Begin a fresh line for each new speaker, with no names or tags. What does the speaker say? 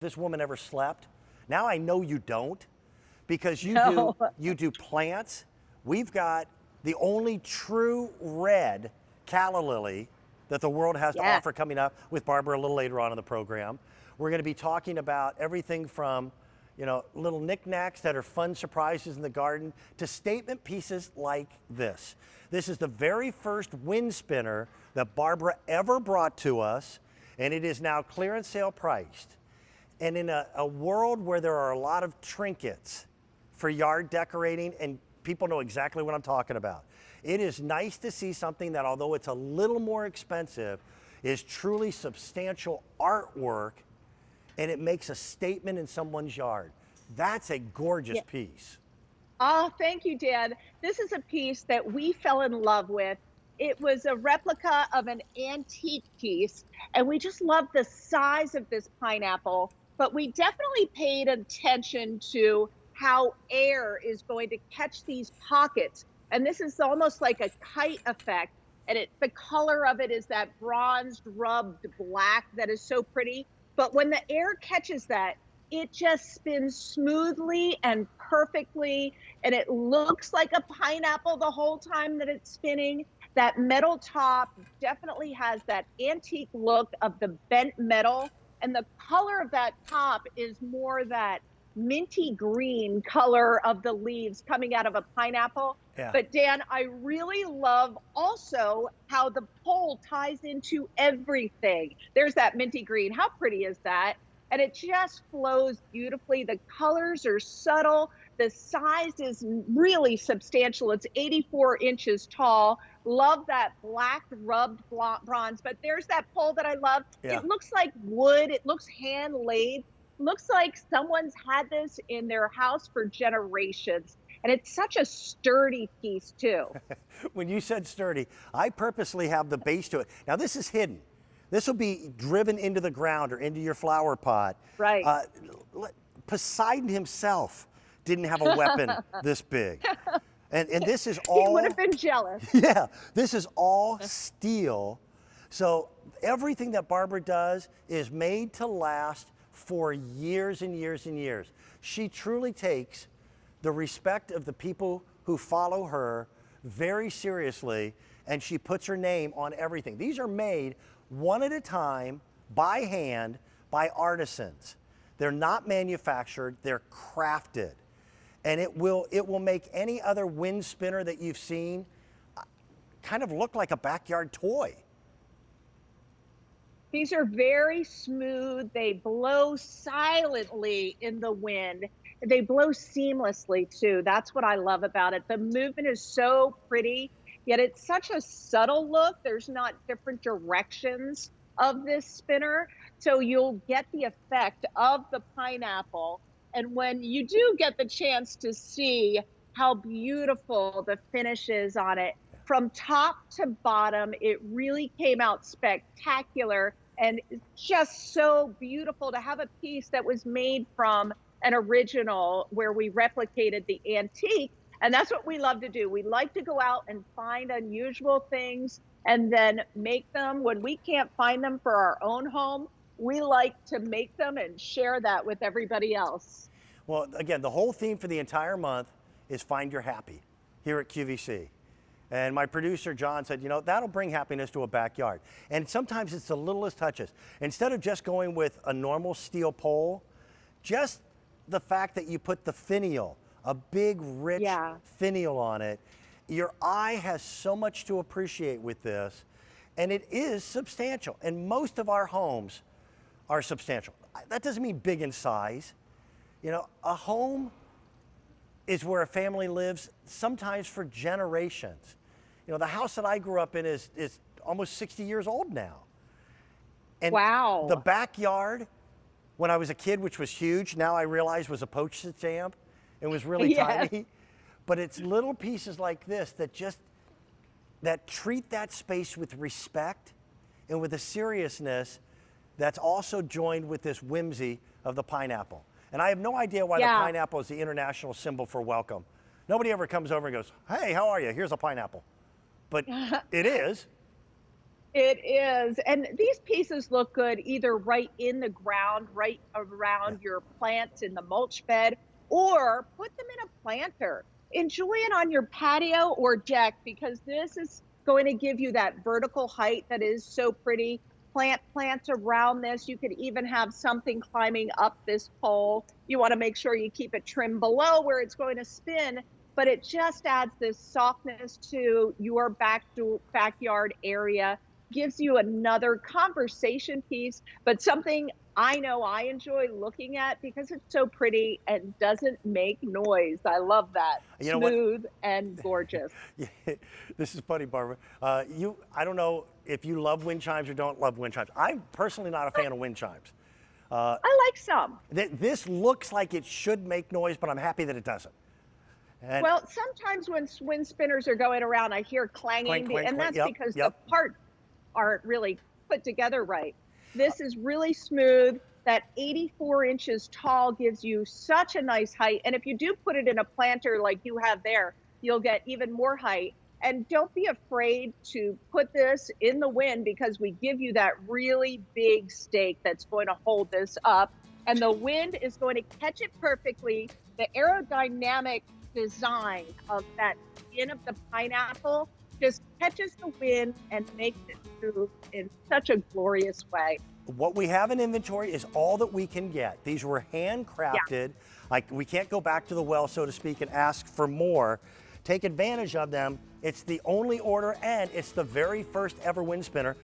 this woman ever slept. Now I know you don't, because
No.
you do plants. We've got the only true red calla lily that the world has to
Yeah.
offer coming up with Barbara a little later on in the program. We're going to be talking about everything from, you know, little knickknacks that are fun surprises in the garden to statement pieces like this. This is the very first wind spinner that Barbara ever brought to us, and it is now clearance sale priced. And in a world where there are a lot of trinkets for yard decorating, and people know exactly what I'm talking about, it is nice to see something that, although it's a little more expensive, is truly substantial artwork, and it makes a statement in someone's yard. That's a gorgeous
Yeah.
piece.
Oh, thank you, Dan. This is a piece that we fell in love with. It was a replica of an antique piece, and we just loved the size of this pineapple. But we definitely paid attention to how air is going to catch these pockets. And this is almost like a kite effect. And the color of it is that bronzed rubbed black that is so pretty. But when the air catches that, it just spins smoothly and perfectly, and it looks like a pineapple the whole time that it's spinning. That metal top definitely has that antique look of the bent metal, and the color of that top is more that minty green color of the leaves coming out of a pineapple.
Yeah.
But Dan, I really love also how the pole ties into everything. There's that minty green. How pretty is that? And it just flows beautifully. The colors are subtle. The size is really substantial. It's 84 inches tall. Love that black rubbed bronze. But there's that pole that I love.
Yeah.
It looks like wood. It looks hand laid. Looks like someone's had this in their house for generations. And it's such a sturdy piece, too.
When you said sturdy, I purposely have the base to it. Now this is hidden. This will be driven into the ground or into your flower pot.
Right.
Poseidon himself didn't have a weapon this big. And this is all—
He would have been jealous.
Yeah, this is all steel. So everything that Barbara does is made to last for years and years and years. She truly takes the respect of the people who follow her very seriously, and she puts her name on everything. These are made one at a time, by hand, by artisans. They're not manufactured, they're crafted. And it will make any other wind spinner that you've seen kind of look like a backyard toy.
These are very smooth. They blow silently in the wind. They blow seamlessly too. That's what I love about it. The movement is so pretty, yet it's such a subtle look. There's not different directions of this spinner. So you'll get the effect of the pineapple. And when you do get the chance to see how beautiful the finish is on it, from top to bottom, it really came out spectacular and just so beautiful to have a piece that was made from an original where we replicated the antique. And that's what we love to do. We like to go out and find unusual things and then make them. When we can't find them for our own home, we like to make them and share that with everybody else.
Well, again, the whole theme for the entire month is Find Your Happy here at QVC. And my producer, John, said, you know, that'll bring happiness to a backyard. And sometimes it's the littlest touches. Instead of just going with a normal steel pole, just the fact that you put the finial, a big, rich finial on it, your eye has so much to appreciate with this. And it is substantial. And most of our homes are substantial. That doesn't mean big in size. You know, a home is where a family lives sometimes for generations. You know, the house that I grew up in is almost 60 years old now. And
wow.
The backyard, when I was a kid, which was huge, now I realize was a postage stamp. It was really tiny. But it's little pieces like this that treat that space with respect and with a seriousness that's also joined with this whimsy of the pineapple. And I have no idea why the pineapple is the international symbol for welcome. Nobody ever comes over and goes, hey, how are you? Here's a pineapple. But it is.
It is, and these pieces look good either right in the ground, right
Yeah.
around your plants in the mulch bed, or put them in a planter. Enjoy it on your patio or deck because this is going to give you that vertical height that is so pretty. Plant plants around this. You could even have something climbing up this pole. You want to make sure you keep it trimmed below where it's going to spin, but it just adds this softness to your backyard area, gives you another conversation piece, but something I know I enjoy looking at because it's so pretty and doesn't make noise. I love that.
You know what?
Smooth and gorgeous.
Yeah, this is funny, Barbara. I don't know if you love wind chimes or don't love wind chimes. I'm personally not a fan of wind chimes.
I like some.
This looks like it should make noise, but I'm happy that it doesn't. And
Well, sometimes when wind spinners are going around, I hear
clank,
clanging,
clank,
and
clank.
that's
Yep,
because the
yep.
parts aren't really put together right. This is really smooth. That 84 inches tall gives you such a nice height. And if you do put it in a planter like you have there, you'll get even more height. And don't be afraid to put this in the wind because we give you that really big stake that's going to hold this up. And the wind is going to catch it perfectly. The aerodynamic design of that skin of the pineapple just catches the wind and makes it move in such a glorious way.
What we have in inventory is all that we can get. These were
Yeah.
handcrafted. Like, we can't go back to the well, so to speak, and ask for more. Take advantage of them. It's the only order, and it's the very first ever wind spinner